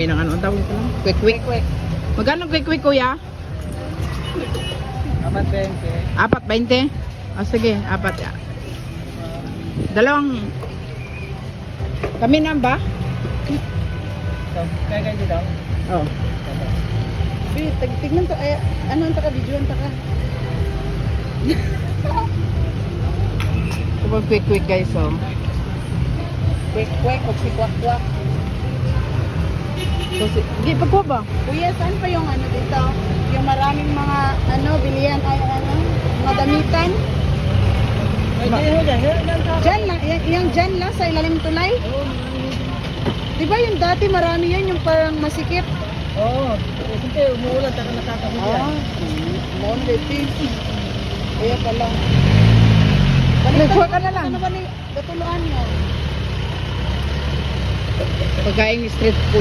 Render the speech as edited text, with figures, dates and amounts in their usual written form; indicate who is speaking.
Speaker 1: kami ng ano, ang tawag ko lang? Quick. Magkano quick, kuya? 4.20. 4.20? Ah, sige, 4 ya. Dalawang. Kami na ba?
Speaker 2: Kaya kayo daw?
Speaker 1: Oh.
Speaker 2: Tignan to, ay, ano ang taka-videoan taka?
Speaker 1: Super quick guys, oh.
Speaker 2: Quick, o si kwak-kwak.
Speaker 1: So, sige, pagkuha ba?
Speaker 2: Kuya, saan pa yung ano dito? Yung maraming mga, ano, bilihan, ay, ano, mga damitan? Diyan lang, yung dyan lang sa ilalim tulay? Diba yung dati marami yan, yung parang masikip?
Speaker 3: Oo. Kasi umuulan, taka nakakabit yan.
Speaker 2: Umuulan dito. Kaya pala.
Speaker 1: Nagkuha ka na lang.
Speaker 2: Ano ba ni katuluan mo?
Speaker 1: Pagkain street food.